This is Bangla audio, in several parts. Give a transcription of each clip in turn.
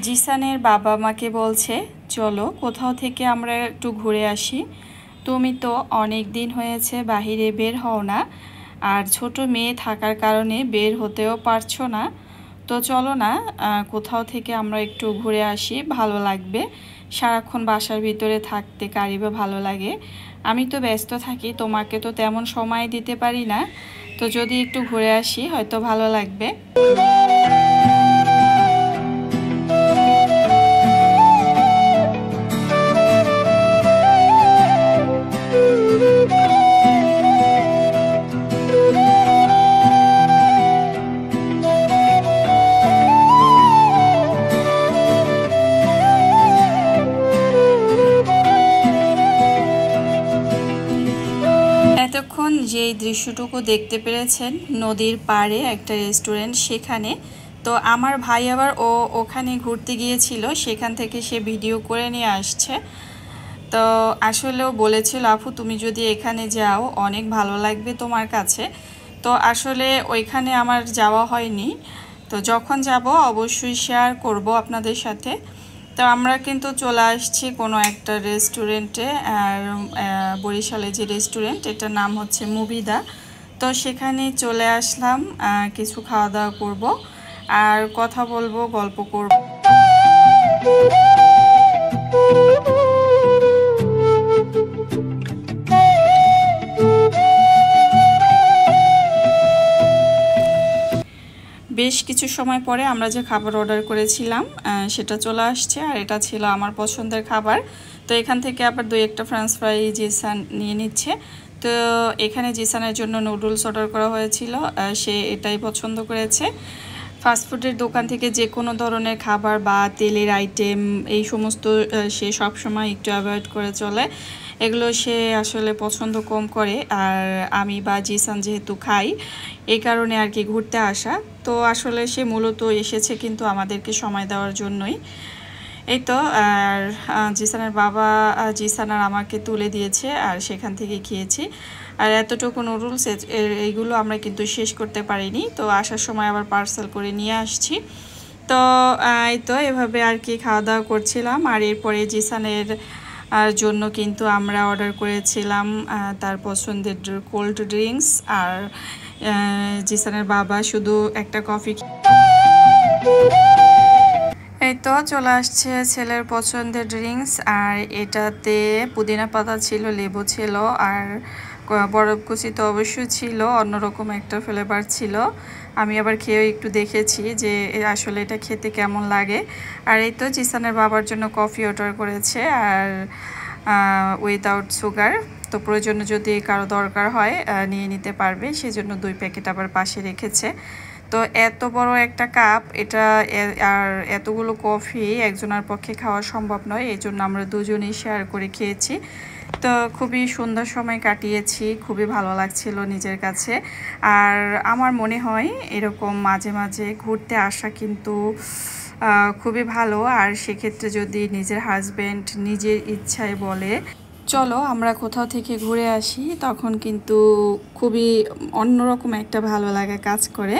জিসানের বাবা মাকে বলছে চলো কোথাও থেকে আমরা একটু ঘুরে আসি। তুমি তো অনেক দিন হয়েছে বাহিরে বের হও না, আর ছোট মেয়ে থাকার কারণে বের হতেও পারছো না। তো চলো না, কোথাও থেকে আমরা একটু ঘুরে আসি, ভালো লাগবে। সারাক্ষণ বাসার ভিতরে থাকতে কারই বা ভালো লাগে। আমি তো ব্যস্ত থাকি, তোমাকে তো তেমন সময় দিতে পারি না। তো যদি একটু ঘুরে আসি হয়তো ভালো লাগবে। এতক্ষণ যেই দৃশ্যটুকু দেখতে পেরেছেন, নদীর পাড়ে একটা রেস্টুরেন্ট, সেখানে তো আমার ভাই আবার ওখানে ঘুরতে গিয়েছিল, সেখান থেকে সে ভিডিও করে নিয়ে আসছে। তো আসলেও বলেছিল আপু তুমি যদি এখানে যাও অনেক ভালো লাগবে তোমার কাছে। তো আসলে ওইখানে আমার যাওয়া হয়নি, তো যখন যাব অবশ্যই শেয়ার করব আপনাদের সাথে। তো আমরা কিন্তু চলে আসছি কোনো একটা রেস্টুরেন্টে, আর বরিশালে যে রেস্টুরেন্ট, এটার নাম হচ্ছে মুভিদা। তো সেখানে চলে আসলাম, কিছু খাওয়া দাওয়া করব আর কথা বলবো, গল্প করব। বেশ কিছু সময় পরে আমরা যে খাবার অর্ডার করেছিলাম সেটা চলে আসছে, আর এটা ছিল আমার পছন্দের খাবার। তো এখান থেকে আবার দুই একটা ফ্রেঞ্চ ফ্রাই জিসান নিয়ে নিচ্ছে। তো এখানে জিসানের জন্য নুডলস অর্ডার করা হয়েছিল, সে এটাই পছন্দ করেছে। ফাস্টফুডের দোকান থেকে যে কোনো ধরনের খাবার বা তেলের আইটেম এই সমস্ত সে সবসময় একটু অ্যাভয়েড করে চলে, এগুলো সে আসলে পছন্দ কম করে। আর আমি বা জিসান যেহেতু খাই, এই কারণে আর কি ঘুরতে আসা। তো আসলে সে মূলত এসেছে কিন্তু আমাদেরকে সময় দেওয়ার জন্যই। এই তো, আর জিসানের বাবা জিসান আর আমাকে তুলে দিয়েছে, আর সেখান থেকে খেয়েছি। আর এতটুকু নুডলস এইগুলো আমরা কিন্তু শেষ করতে পারিনি, তো আসার সময় আবার পার্সেল করে নিয়ে আসছি। তো এই তো এভাবে আর কি খাওয়া দাওয়া করছিলাম। আর এরপরে জিসানের জন্য কিন্তু আমরা অর্ডার করেছিলাম তার পছন্দের কোল্ড ড্রিঙ্কস, আর জিসানের বাবা শুধু একটা কফি। এই তো চলে আসছে ছেলের পছন্দের ড্রিঙ্কস, আর এটাতে পুদিনা পাতা ছিল, লেবু ছিল, আর বরফ কুচি তো অবশ্যই ছিল, অন্যরকম একটা ফ্লেভার ছিল। আমি আবার খেয়েও একটু দেখেছি যে আসলে এটা খেতে কেমন লাগে। আর এই তো জিসানের বাবার জন্য কফি অর্ডার করেছে, আর উইদাউট সুগার। তো প্রয়োজনে যদি কারো দরকার হয় নিয়ে নিতে পারবে, সেজন্য 2 প্যাকেট আবার পাশে রেখেছে। তো এত বড় একটা কাপ, এটা আর এতগুলো কফি একজনের পক্ষে খাওয়া সম্ভব নয়, এই জন্য আমরা দুজনেই শেয়ার করে খেয়েছি। তো খুবই সুন্দর সময় কাটিয়েছি, খুবই ভালো লাগছিল নিজের কাছে। আর আমার মনে হয় এরকম মাঝে মাঝে ঘুরতে আসা কিন্তু খুবই ভালো। আর সেক্ষেত্রে যদি নিজের হাজব্যান্ড নিজের ইচ্ছায় বলে চলো আমরা কোথাও থেকে ঘুরে আসি, তখন কিন্তু খুবই অন্যরকম একটা ভালো লাগা কাজ করে।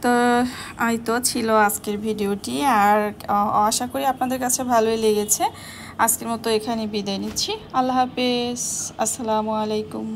তো এই তো ছিল আজকের ভিডিওটি, আর আশা করি আপনাদের কাছে ভালোই লেগেছে। আজকের মতো এখানে বিদায় নিচ্ছি। আল্লাহ হাফেজ, আসসালামু আলাইকুম।